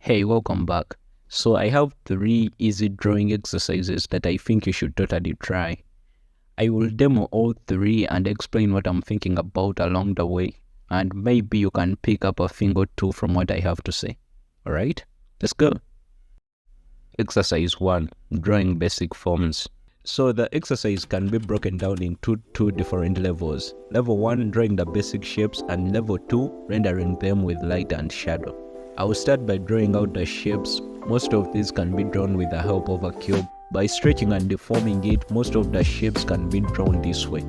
Hey, welcome back. So I have three easy drawing exercises that I think you should totally try. I will demo all three and explain what I'm thinking about along the way, and maybe you can pick up a thing or two from what I have to say. Alright, let's go. Exercise 1. Drawing basic forms. So the exercise can be broken down into two different levels. Level 1, drawing the basic shapes, and level 2, rendering them with light and shadow. I will start by drawing out the shapes. Most of these can be drawn with the help of a cube. By stretching and deforming it, most of the shapes can be drawn this way.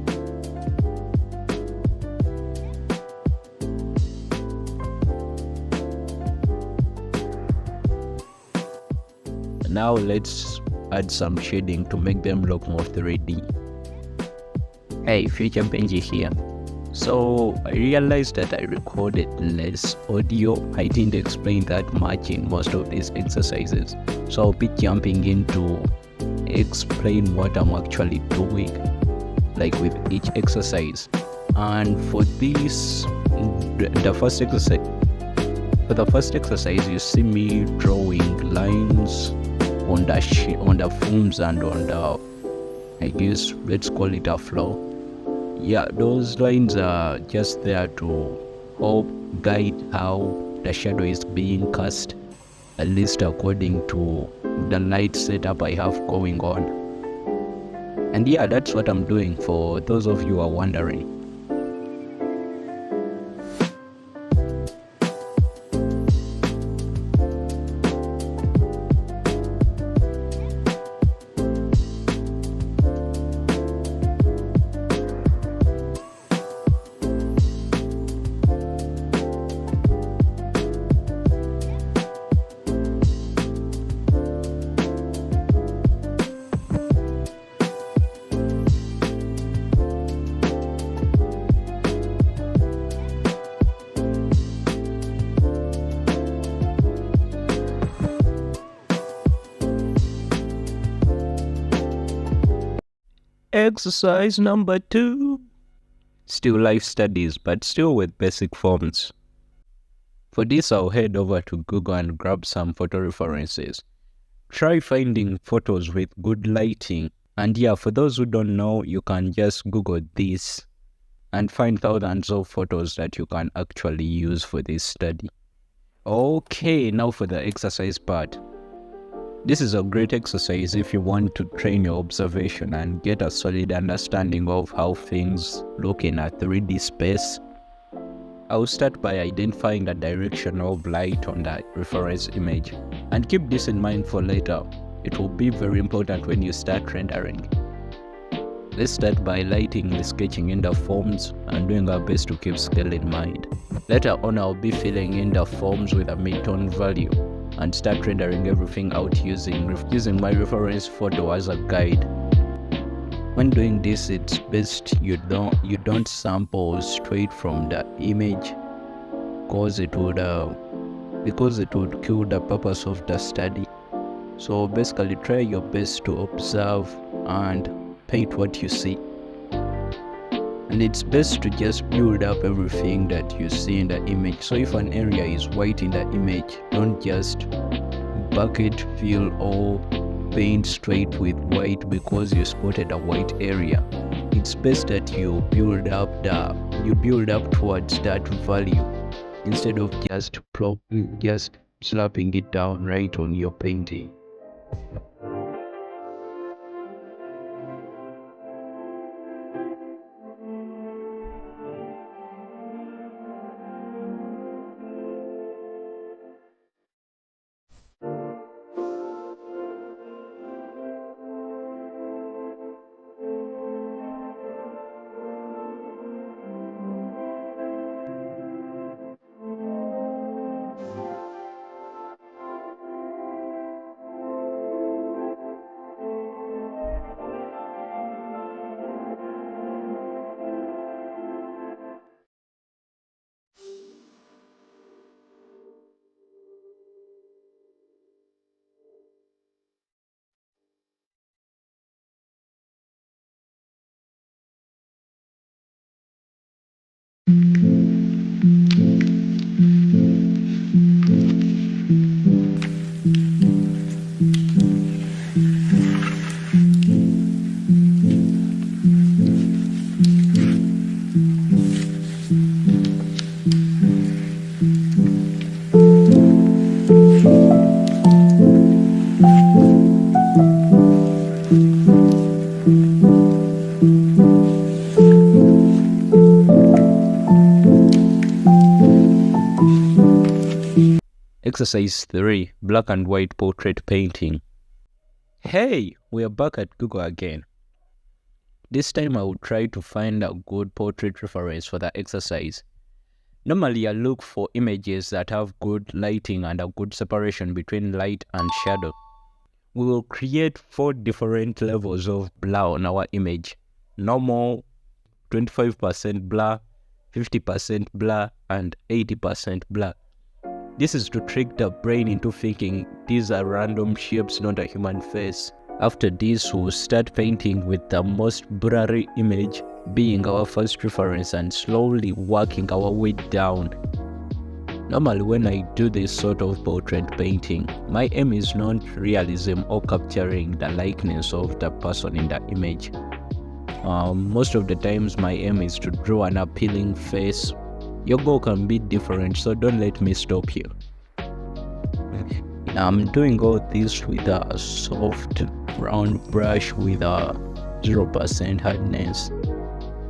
Now let's add some shading to make them look more 3D. Hey, Future Benji here. So I realized that I recorded less audio. I didn't explain that much in most of these exercises. So I'll be jumping in to explain what I'm actually doing, like with each exercise. And for this, the first exercise, you see me drawing lines on the forms and on the, I guess let's call it a flow. Yeah, those lines are just there to help guide how the shadow is being cast, at least according to the light setup I have going on. And yeah, that's what I'm doing for those of you who are wondering. Exercise number 2. Still life studies, but still with basic forms. For this, I'll head over to Google and grab some photo references. Try finding photos with good lighting. And yeah, for those who don't know, you can just Google this and find thousands of photos that you can actually use for this study. Okay, now for the exercise part. This is a great exercise if you want to train your observation and get a solid understanding of how things look in a 3D space. I'll start by identifying the direction of light on the reference image, and keep this in mind for later. It will be very important when you start rendering. Let's start by lightly sketching in the forms and doing our best to keep scale in mind. Later on, I'll be filling in the forms with a midtone value and start rendering everything out using my reference photo as a guide. When doing this, it's best you don't sample straight from the image, because it would kill the purpose of the study. So basically, try your best to observe and paint what you see. And it's best to just build up everything that you see in the image. So if an area is white in the image, don't just bucket fill or paint straight with white because you spotted a white area. It's best that you build up towards that value instead of just slapping it down right on your painting. Exercise 3, black and white portrait painting. Hey, we are back at Google again. This time I will try to find a good portrait reference for the exercise. Normally I look for images that have good lighting and a good separation between light and shadow. We will create 4 different levels of blur on our image. Normal, 25% blur, 50% blur, and 80% blur. This is to trick the brain into thinking these are random shapes, not a human face. After this, we'll start painting with the most blurry image being our first reference and slowly working our way down. Normally when I do this sort of portrait painting, my aim is not realism or capturing the likeness of the person in the image. Most of the times my aim is to draw an appealing face. Your goal can be different, so don't let me stop you. I'm doing all this with a soft round brush with a 0% hardness.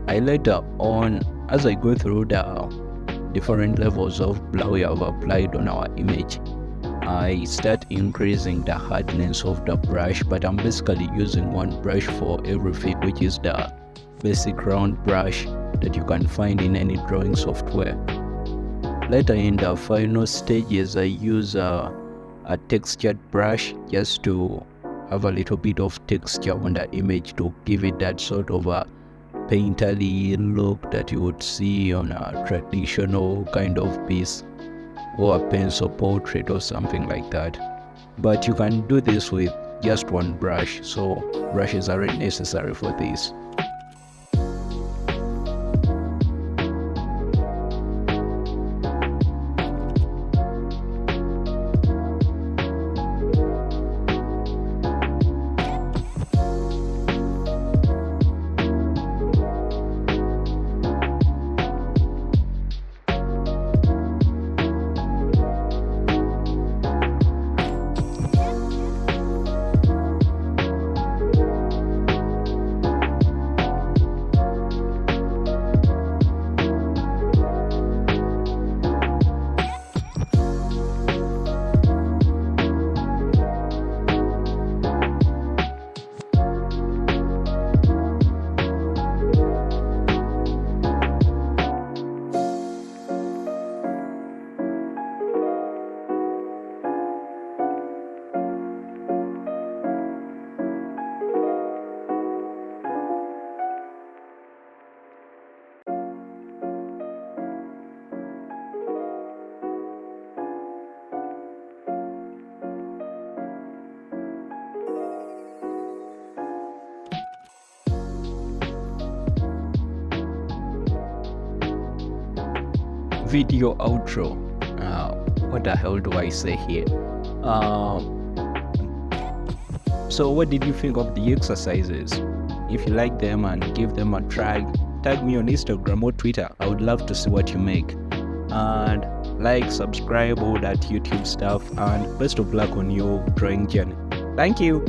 I later on, as I go through the different levels of blur we have applied on our image, I start increasing the hardness of the brush, but I'm basically using one brush for everything, which is the basic round brush that you can find in any drawing software. Later in the final stages, I use a textured brush just to have a little bit of texture on the image to give it that sort of a painterly look that you would see on a traditional kind of piece or a pencil portrait or something like that. But you can do this with just one brush, so brushes aren't necessary for this. Video outro. What the hell do I say here? So what did you think of the exercises? If you like them and give them a try, tag me on Instagram or Twitter. I would love to see what you make. And like, subscribe, all that YouTube stuff, and best of luck on your drawing journey. Thank you.